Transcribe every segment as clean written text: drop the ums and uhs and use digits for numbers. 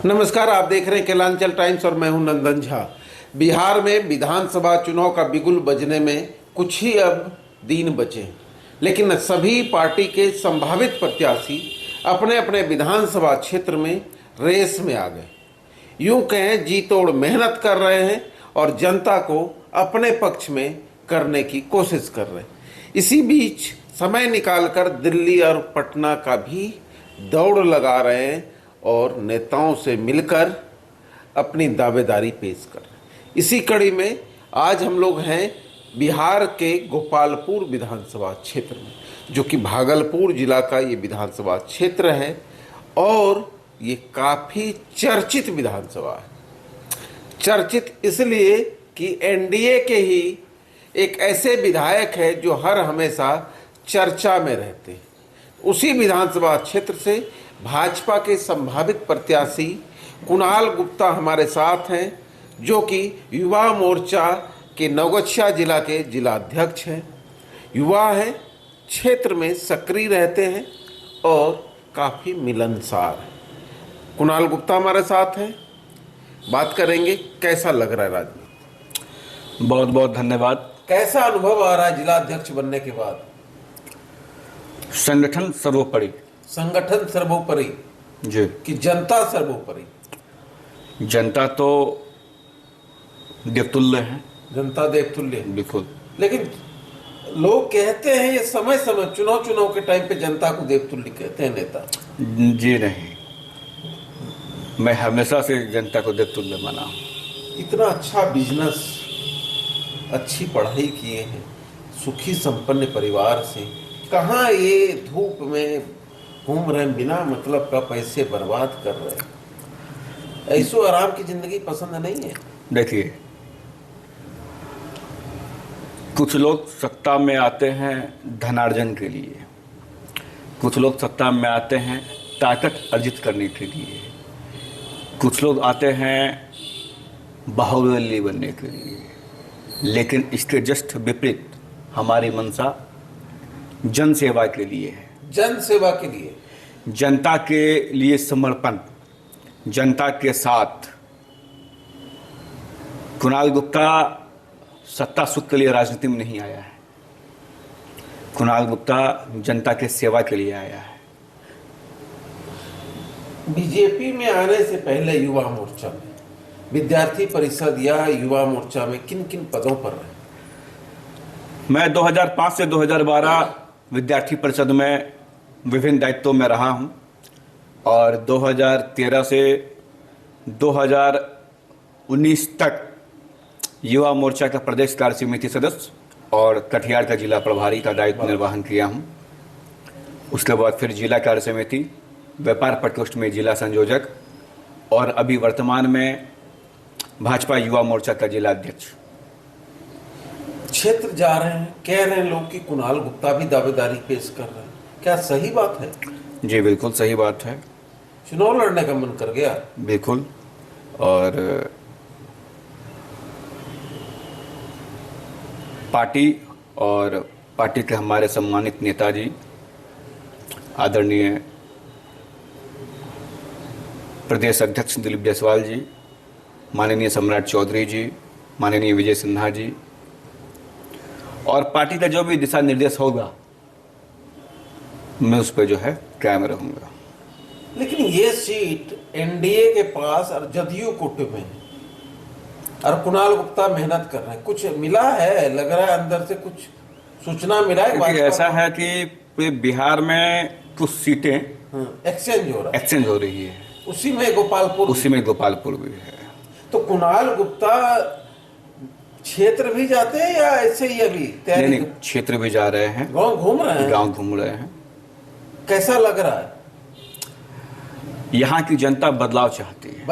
नमस्कार, आप देख रहे हैं केलांचल टाइम्स और मैं हूं नंदन झा। बिहार में विधानसभा चुनाव का बिगुल बजने में कुछ ही अब दिन बचे हैं, लेकिन सभी पार्टी के संभावित प्रत्याशी अपने अपने विधानसभा क्षेत्र में रेस में आ गए। यूं कहें जी तोड़ मेहनत कर रहे हैं और जनता को अपने पक्ष में करने की कोशिश कर रहे हैं। इसी बीच समय निकालकर दिल्ली और पटना का भी दौड़ लगा रहे हैं और नेताओं से मिलकर अपनी दावेदारी पेश कर रहे हैं। इसी कड़ी में आज हम लोग हैं बिहार के गोपालपुर विधानसभा क्षेत्र में, जो कि भागलपुर जिला का ये विधानसभा क्षेत्र है और ये काफ़ी चर्चित विधानसभा है। चर्चित इसलिए कि एनडीए के ही एक ऐसे विधायक है जो हर हमेशा चर्चा में रहते हैं। उसी विधानसभा क्षेत्र से भाजपा के संभावित प्रत्याशी कुणाल गुप्ता हमारे साथ हैं, जो कि युवा मोर्चा के नवगछिया जिला के जिलाध्यक्ष हैं। युवा हैं, क्षेत्र में सक्रिय रहते हैं और काफ़ी मिलनसार हैं। कुणाल गुप्ता हमारे साथ हैं, बात करेंगे। कैसा लग रहा है राजनीति? बहुत बहुत धन्यवाद। कैसा अनुभव आ रहा है जिलाध्यक्ष बनने के बाद? संगठन सर्वोपरि। संगठन सर्वोपरि जी। कि जनता सर्वोपरि? जनता तो देवतुल्य है। जनता देवतुल्य है, बिल्कुल। लेकिन लोग कहते हैं ये समय समय चुनाव के टाइम पे जनता को देवतुल्य कहते हैं नेता। जी नहीं, मैं हमेशा से जनता को देवतुल्य माना हूँ। इतना अच्छा बिजनेस, अच्छी पढ़ाई किए हैं, सुखी संपन्न परिवार से, कहाँ ये धूप में घूम रहे हैं, बिना मतलब का पैसे बर्बाद कर रहे हैं? ऐसो आराम की जिंदगी पसंद नहीं है। देखिए, कुछ लोग सत्ता में आते हैं धनार्जन के लिए, कुछ लोग सत्ता में आते हैं ताकत अर्जित करने के लिए, कुछ लोग आते हैं बाहुबली बनने के लिए, लेकिन इसके जस्ट विपरीत हमारी मंशा जन सेवा के लिए है। जन सेवा के लिए, जनता के लिए समर्पण, जनता के साथ। कुणाल गुप्ता सत्ता सुख के लिए राजनीति में नहीं आया है। कुणाल गुप्ता जनता के सेवा के लिए आया है। बीजेपी में आने से पहले युवा मोर्चा में, विद्यार्थी परिषद या युवा मोर्चा में किन किन पदों पर रहे? मैं 2005 से 2012 विद्यार्थी परिषद में विभिन्न दायित्वों में रहा हूं और 2013 से 2019 तक युवा मोर्चा का प्रदेश कार्य समिति सदस्य और कटिहार का जिला प्रभारी का दायित्व निर्वहन किया हूं। उसके बाद फिर जिला कार्य समिति, व्यापार प्रकोष्ठ में जिला संयोजक और अभी वर्तमान में भाजपा युवा मोर्चा का जिला अध्यक्ष। क्षेत्र जा रहे हैं, कह रहे हैं लोग कि कुणाल गुप्ता भी दावेदारी पेश कर रहे हैं, क्या सही बात है? जी बिल्कुल सही बात है। चुनाव लड़ने का मन कर गया? बिल्कुल। और पार्टी के हमारे सम्मानित नेताजी आदरणीय प्रदेश अध्यक्ष दिलीप जायसवाल जी, माननीय सम्राट चौधरी जी, माननीय विजय सिन्हा जी, और पार्टी का जो भी दिशा निर्देश होगा मैं उस पर जो है कायम रहूंगा। लेकिन ये सीट एनडीए के पास और जदयू कोटे में है और कुणाल गुप्ता मेहनत कर रहे हैं। कुछ मिला है, लग रहा है अंदर से कुछ सूचना मिला है? क्योंकि ऐसा है कि बिहार में कुछ सीटें एक्सचेंज हो रही है। उसी में गोपालपुर भी है। तो कुणाल गुप्ता क्षेत्र भी जाते हैं या ऐसे ही अभी तैयारी? नहीं, क्षेत्र भी जा रहे हैं, गांव घूम रहे हैं। कैसा लग रहा है? यहाँ की जनता बदलाव चाहती है।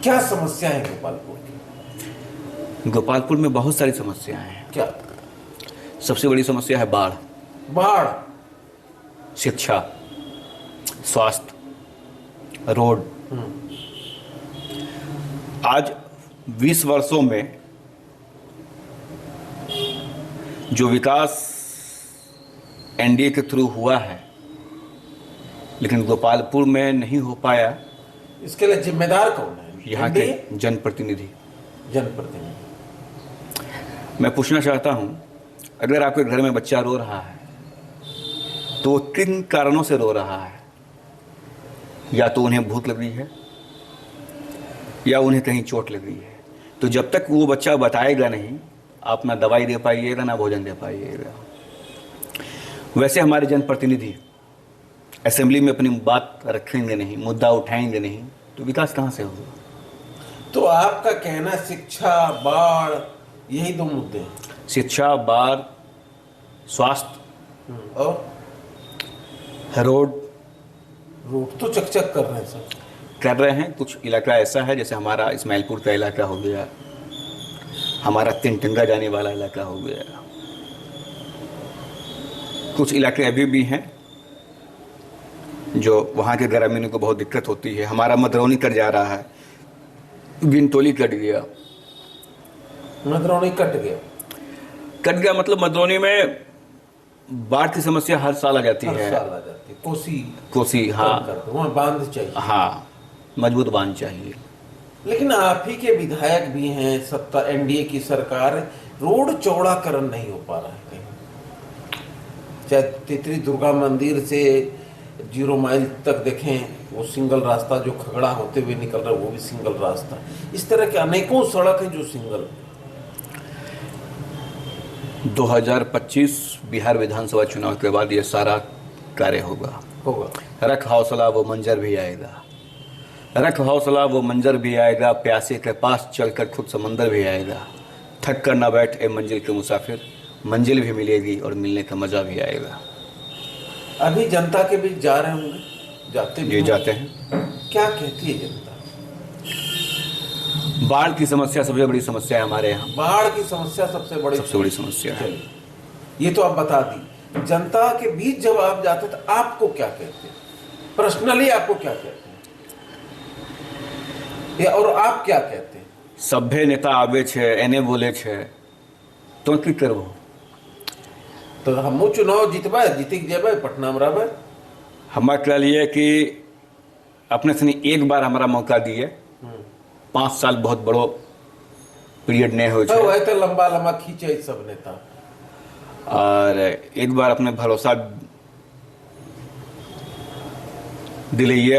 क्या समस्या है गोपालपुर की? गोपालपुर में बहुत सारी समस्याएं हैं। क्या? सबसे बड़ी समस्या है बाढ़, शिक्षा, स्वास्थ्य, रोड। आज 20 वर्षों में जो विकास एनडीए के थ्रू हुआ है लेकिन गोपालपुर में नहीं हो पाया। इसके लिए जिम्मेदार कौन है? यहाँ के जनप्रतिनिधि। जनप्रतिनिधि। मैं पूछना चाहता हूँ, अगर आपके घर में बच्चा रो रहा है तो वो किन कारणों से रो रहा है? या तो उन्हें भूख लगी है या उन्हें कहीं चोट लगी है। तो जब तक वो बच्चा बताएगा नहीं, आप ना दवाई दे पाइएगा ना भोजन दे पाइएगा। वैसे हमारे जनप्रतिनिधि असेंबली में अपनी बात रखेंगे नहीं, मुद्दा उठाएंगे नहीं, तो विकास कहाँ से होगा? तो आपका कहना शिक्षा, बाढ़, यही दो मुद्दे हैं। शिक्षा, बाढ़, स्वास्थ्य और रोड तो चकचक कर रहे हैं सब। कर रहे हैं। कुछ इलाका ऐसा है, जैसे हमारा इस्माइलपुर का इलाका हो गया, हमारा तिनटंगा जाने वाला इलाका हो गया। कुछ इलाके अभी भी हैं जो वहाँ के ग्रामीणों को बहुत दिक्कत होती है। हमारा मदरौनी कट जा रहा है, बिनटोली कट गया। मदरौनी कट गया मतलब मदरौनी में बाढ़ की समस्या हर साल आ जाती है। साल आ जाती है। कोसी हाँ, वहाँ बांध चाहिए। हाँ, मजबूत बांध चाहिए। लेकिन आप ही के विधायक भी हैं, सत्ता एनडीए की सरकार, रोड चौड़ाकरण नहीं हो पा रहा है कहीं। चाहे तितरी दुर्गा मंदिर से 0 माइल तक देखें, वो सिंगल रास्ता जो खगड़ा होते हुए निकल रहा है, वो भी सिंगल रास्ता। इस तरह के अनेकों सड़क हैं जो सिंगल। 2025 बिहार विधानसभा चुनाव के बाद ये सारा कार्य होगा। रख हौसला वो मंजर भी आएगा, रख हौसला वो मंजर भी आएगा, प्यासे के पास चलकर खुद समंदर भी आएगा। थक कर ना बैठ ए मंजिल के मुसाफिर, मंजिल भी मिलेगी और मिलने का मजा भी आएगा। अभी जनता के बीच जा रहे होंगे, जाते भी जाते हैं। क्या कहती है जनता? बाढ़ की समस्या सबसे बड़ी समस्या है हमारे यहाँ। बाढ़ की समस्या सबसे बड़ी समस्या है। ये तो आप बता दी। जनता के बीच जब आप जाते तो आपको क्या कहते हैं? पर्सनली आपको क्या कहते हैं? और आप क्या कहते हैं? सभ्य नेता आवे छे, एने बोले छे, तो की करबो? तो हम चुनाव जीतबे, जीत जेबे, पटना में रहबे। हमारे के लिए कि अपने सनी एक बार हमारा मौका दिए, 5 साल बहुत बड़ो पीरियड नहीं हो छे। तो लंबा लंबा खींचे सब नेता, और एक बार अपने भरोसा दिलाइए,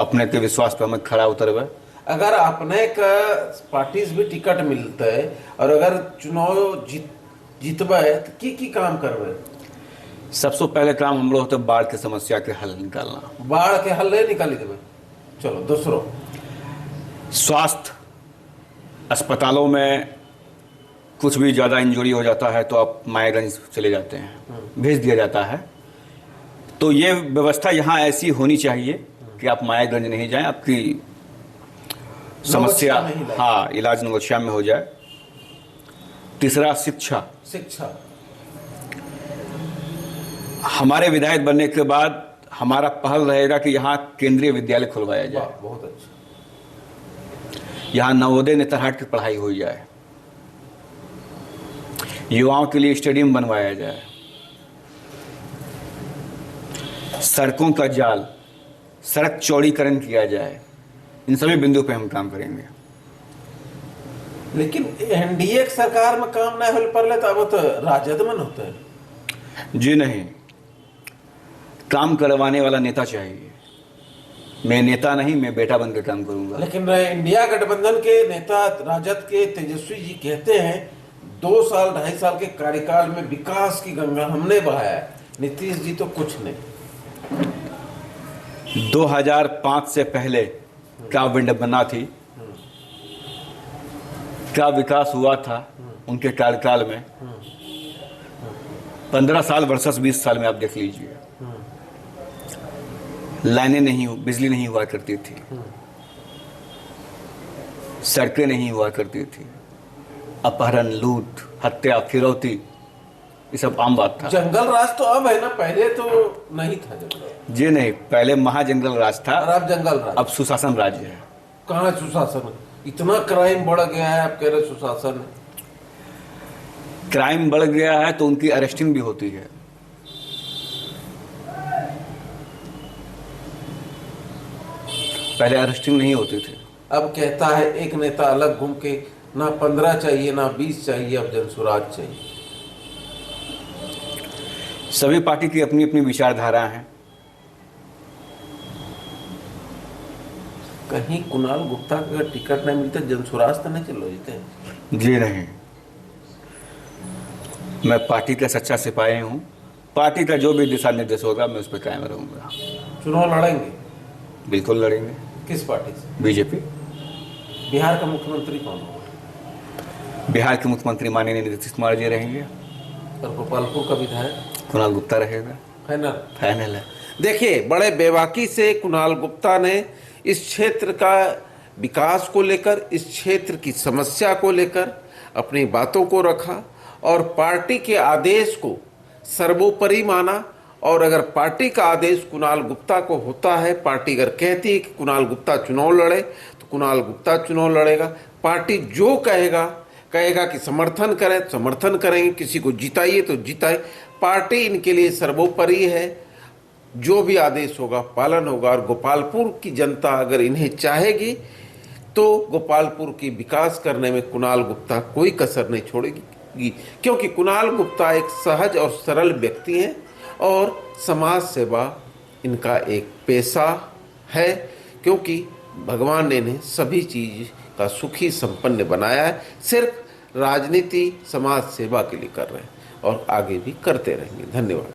अपने के विश्वास पे हमें खड़ा उतरबे। अगर अपने का पार्टी से भी टिकट मिलता है और अगर चुनाव जीतबे तो की काम करबे? सबसे पहले काम हम लोग होते बाढ़ की समस्या के हल निकालना। बाढ़ के हल नहीं निकाली देवे, चलो दूसरों। स्वास्थ्य, अस्पतालों में कुछ भी ज़्यादा इंजरी हो जाता है तो आप मायागंज चले जाते हैं, भेज दिया जाता है। तो ये व्यवस्था यहाँ ऐसी होनी चाहिए कि आप मायागंज नहीं जाएं, आपकी समस्या हाँ इलाज नवगछिया में हो जाए। तीसरा शिक्षा। हमारे विधायक बनने के बाद हमारा पहल रहेगा कि यहाँ केंद्रीय विद्यालय खुलवाया जाए। बहुत अच्छा। यहाँ नवोदय नेतरहाट की पढ़ाई हो जाए, युवाओं के लिए स्टेडियम बनवाया जाए, सड़कों का जाल, सड़क चौड़ीकरण किया जाए। इन सभी बिंदु पे हम काम करेंगे। लेकिन एनडीए सरकार में काम नहीं हो पर तो अब तो राजद में होता है। जी नहीं, काम करवाने वाला नेता चाहिए। मैं नेता नहीं, मैं बेटा बनकर काम करूंगा। लेकिन इंडिया गठबंधन के नेता राजद के तेजस्वी जी कहते हैं 2 साल 2.5 साल के कार्यकाल में विकास की गंगा हमने बहाया। नीतीश जी तो कुछ नहीं। 2005 से पहले क्या विडंबना थी, क्या विकास हुआ था उनके कार्यकाल में। 15 साल वर्सेस 20 साल में आप देख लीजिए। लाइनें नहीं, बिजली नहीं हुआ करती थी, सड़कें नहीं हुआ करती थी, अपहरण, लूट, हत्या, फिरौती, ये सब आम बात था। जंगल राज तो अब है ना, पहले तो नहीं था जंगल। जी नहीं, पहले महाजंगल राज था, अब जंगल राज, अब सुशासन राज्य है। कहाँ सुशासन? इतना क्राइम बढ़ गया है, आप कह रहे सुशासन है। क्राइम बढ़ गया है तो उनकी अरेस्टिंग भी होती है। पहले अरेस्टिंग नहीं होती थी। अब कहता है एक नेता अलग घूम के, ना 15 चाहिए ना 20 चाहिए, अब जनसुराज चाहिए। सभी पार्टी की अपनी अपनी विचारधारा है। कहीं कुणाल गुप्ता का अगर टिकट नहीं मिलता जनसुराज तो नहीं चलो जीते। जी नहीं, मैं पार्टी का सच्चा सिपाही हूँ। पार्टी का जो भी दिशा निर्देश होगा मैं उस पर कायम रहूँगा। चुनाव लड़ेंगे? बिल्कुल लड़ेंगे। किस पार्टी से? बीजेपी। बिहार का मुख्यमंत्री कौन होगा? बिहार के मुख्यमंत्री माननीय नीतीश कुमार जी रहेंगे। और गोपालपुर का विधायक? कुणाल गुप्ता रहेगा। फाइनल? फाइनल है। देखिए, बड़े बेबाकी से कुणाल गुप्ता ने इस क्षेत्र का विकास को लेकर, इस क्षेत्र की समस्या को लेकर अपनी बातों को रखा और पार्टी के आदेश को सर्वोपरि माना। और अगर पार्टी का आदेश कुणाल गुप्ता को होता है, पार्टी अगर कहती है कि कुणाल गुप्ता चुनाव लड़े तो कुणाल गुप्ता चुनाव लड़ेगा। पार्टी जो कहेगा कि समर्थन करें, समर्थन करेंगे, किसी को जिताइए तो जिताए। पार्टी इनके लिए सर्वोपरि है, जो भी आदेश होगा पालन होगा। और गोपालपुर की जनता अगर इन्हें चाहेगी तो गोपालपुर की विकास करने में कुणाल गुप्ता कोई कसर नहीं छोड़ेगी, क्योंकि कुणाल गुप्ता एक सहज और सरल व्यक्ति हैं और समाज सेवा इनका एक पेशा है, क्योंकि भगवान ने इन्हें सभी चीज़ का सुखी संपन्न बनाया है। सिर्फ राजनीति समाज सेवा के लिए कर रहे हैं और आगे भी करते रहेंगे। धन्यवाद।